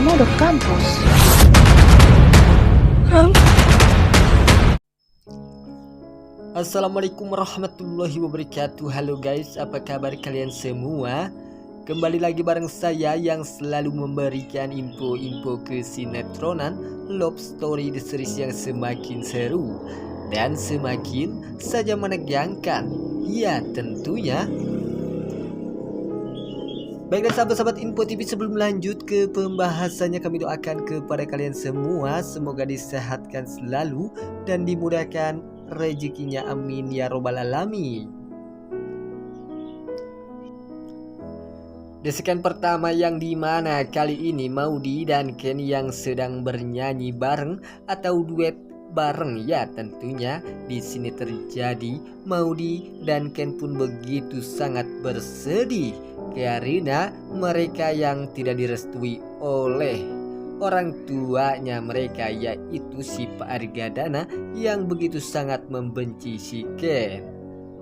Rama udah ke kampus. Ram. Assalamualaikum warahmatullahi wabarakatuh. Halo guys, apa kabar kalian semua? Kembali lagi bareng saya yang selalu memberikan info-info kesinetроnan love story di series yang semakin seru dan semakin saja menegangkan. Ya tentunya. Baiklah sahabat-sahabat Info TV, sebelum lanjut ke pembahasannya, kami doakan kepada kalian semua semoga disehatkan selalu dan dimudahkan rezekinya, amin ya robbal alamin. Desakan pertama yang dimana kali ini Maudy dan Ken yang sedang bernyanyi bareng atau duet bareng. Ya tentunya di sini terjadi Maudy dan Ken pun begitu sangat bersedih karena mereka yang tidak direstui oleh orang tuanya mereka, yaitu si Pak Argadana yang begitu sangat membenci si Ken.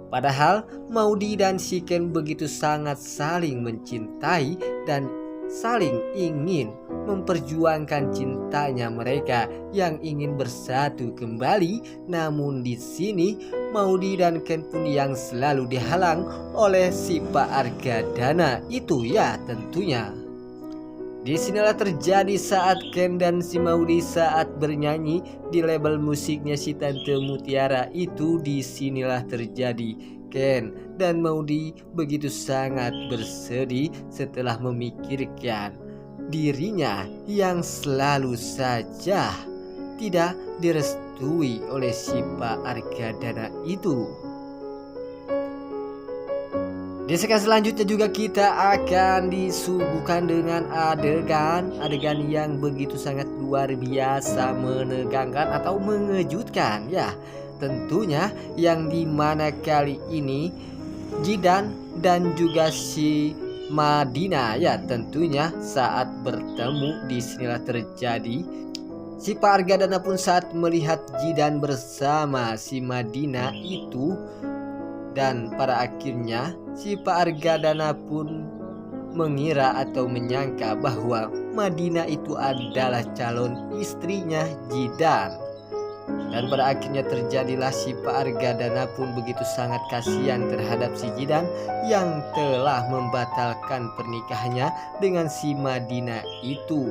Padahal Maudy dan si Ken begitu sangat saling mencintai dan saling ingin memperjuangkan cintanya mereka yang ingin bersatu kembali. Namun di sini Maudy dan Ken pun yang selalu dihalang oleh si Pak Argadana itu, ya tentunya. Disinilah terjadi saat Ken dan si Maudy saat bernyanyi di label musiknya si Tante Mutiara itu. Disinilah terjadi Ken dan Maudy begitu sangat bersedih setelah memikirkan dirinya yang selalu saja tidak direstui oleh si Pak Argadana itu. Di sekan selanjutnya juga kita akan disuguhkan dengan adegan yang begitu sangat luar biasa menegangkan atau mengejutkan, ya tentunya, yang dimana kali ini Jidan dan juga si Madina, ya tentunya saat bertemu. Disinilah terjadi si Pak Argadana pun saat melihat Jidan bersama si Madina itu, dan pada akhirnya si Pak Argadana pun mengira atau menyangka bahwa Madina itu adalah calon istrinya Jidan. Dan pada akhirnya terjadilah si Pak Argadana pun begitu sangat kasihan terhadap si Jidan yang telah membatalkan pernikahannya dengan si Madina itu.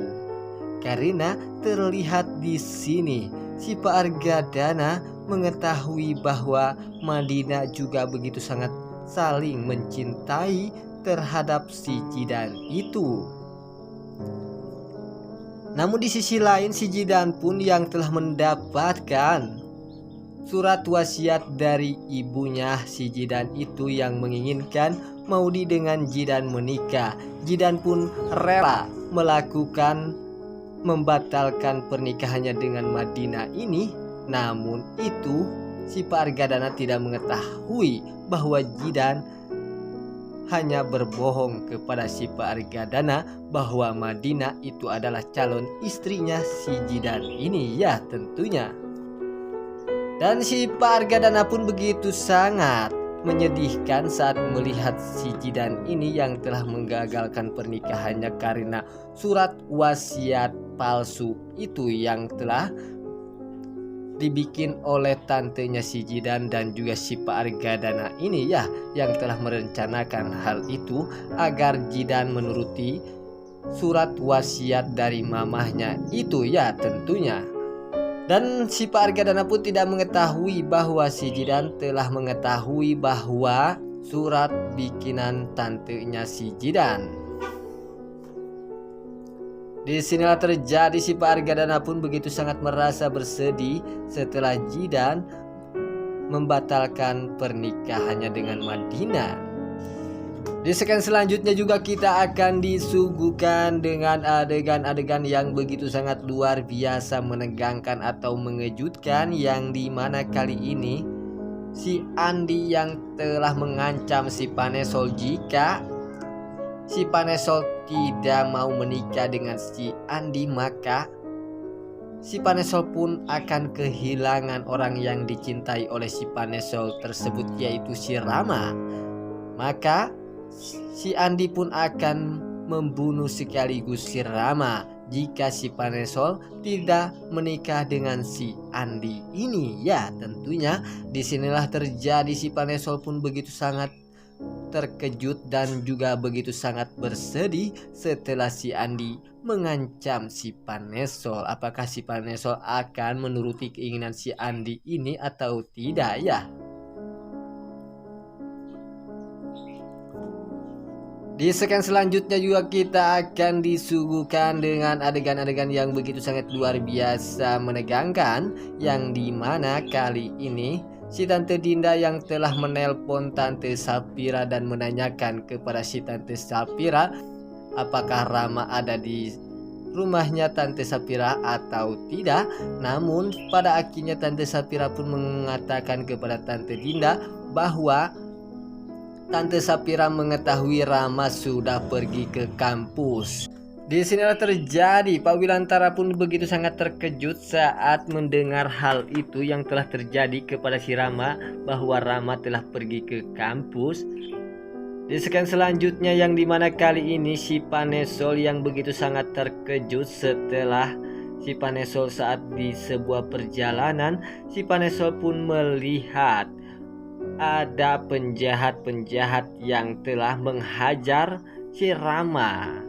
Karena terlihat di sini si Pak Argadana mengetahui bahwa Madina juga begitu sangat saling mencintai terhadap si Jidan itu. Namun di sisi lain si Jidan pun yang telah mendapatkan surat wasiat dari ibunya si Jidan itu yang menginginkan Maudy dengan Jidan menikah. Jidan pun rela membatalkan pernikahannya dengan Madina ini. Namun itu si Pak Argadana tidak mengetahui bahwa Jidan hanya berbohong kepada si Pak Argadana bahwa Madina itu adalah calon istrinya si Jidan ini, ya tentunya. Dan si Pak Argadana pun begitu sangat menyedihkan saat melihat si Jidan ini yang telah menggagalkan pernikahannya karena surat wasiat palsu itu yang telah dibikin oleh tantenya si Jidan dan juga si Pak Argadana ini, ya yang telah merencanakan hal itu agar Jidan menuruti surat wasiat dari mamahnya itu, ya tentunya. Dan si Pak Argadana pun tidak mengetahui bahwa si Jidan telah mengetahui bahwa surat bikinan tantenya si Jidan. Disinilah terjadi si Pak Argadana pun begitu sangat merasa bersedih setelah Jidan membatalkan pernikahannya dengan Madina. Di sekan selanjutnya juga kita akan disuguhkan dengan adegan-adegan yang begitu sangat luar biasa menegangkan atau mengejutkan, yang dimana kali ini si Andi yang telah mengancam si Panesol jika si Panesol tidak mau menikah dengan si Andi, maka si Panesol pun akan kehilangan orang yang dicintai oleh si Panesol tersebut, yaitu si Rama. Maka si Andi pun akan membunuh sekaligus si Rama jika si Panesol tidak menikah dengan si Andi ini. Ya, tentunya disinilah terjadi si Panesol pun begitu sangat terkejut dan juga begitu sangat bersedih setelah si Andi mengancam si Panesol. Apakah si Panesol akan menuruti keinginan si Andi ini atau tidak ya? Di sekian selanjutnya juga kita akan disuguhkan dengan adegan-adegan yang begitu sangat luar biasa menegangkan, yang dimana kali ini si Tante Dinda yang telah menelpon Tante Sapira dan menanyakan kepada si Tante Sapira apakah Rama ada di rumahnya Tante Sapira atau tidak. Namun pada akhirnya Tante Sapira pun mengatakan kepada Tante Dinda bahwa Tante Sapira mengetahui Rama sudah pergi ke kampus. Di sinilah terjadi Pak Wilantara pun begitu sangat terkejut saat mendengar hal itu yang telah terjadi kepada si Rama, bahwa Rama telah pergi ke kampus. Di sekian selanjutnya yang dimana kali ini si Panesol yang begitu sangat terkejut setelah si Panesol saat di sebuah perjalanan, si Panesol pun melihat ada penjahat-penjahat yang telah menghajar si Rama,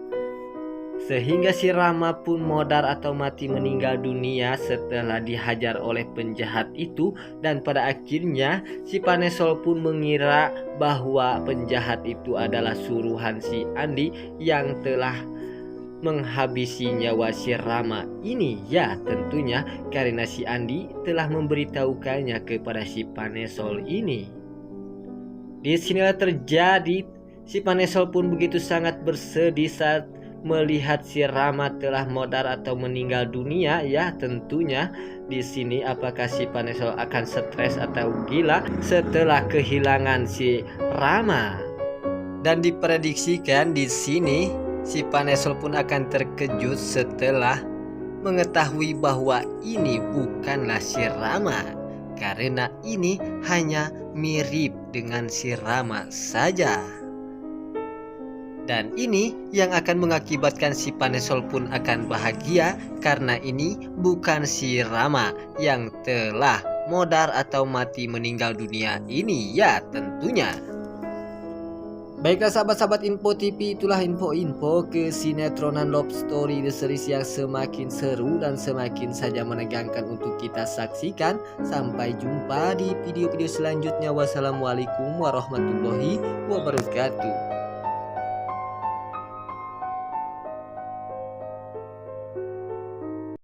sehingga si Rama pun modar atau mati meninggal dunia setelah dihajar oleh penjahat itu. Dan pada akhirnya si Panesol pun mengira bahwa penjahat itu adalah suruhan si Andi yang telah menghabisi nyawa si Rama ini. Ya, tentunya karena si Andi telah memberitahukannya kepada si Panesol ini. Di sinilah terjadi si Panesol pun begitu sangat bersedih saat melihat si Rama telah modar atau meninggal dunia. Ya, tentunya di sini apakah si Panesol akan stres atau gila setelah kehilangan si Rama? Dan diprediksikan di sini si Panesol pun akan terkejut setelah mengetahui bahwa ini bukanlah si Rama, karena ini hanya mirip dengan si Rama saja. Dan ini yang akan mengakibatkan si Panesol pun akan bahagia, karena ini bukan si Rama yang telah modar atau mati meninggal dunia ini. Ya, tentunya. Baiklah sahabat-sahabat Info TV, itulah info-info kesinetronan Love Story The Series yang semakin seru dan semakin saja menegangkan untuk kita saksikan. Sampai jumpa di video-video selanjutnya. Wassalamualaikum warahmatullahi wabarakatuh.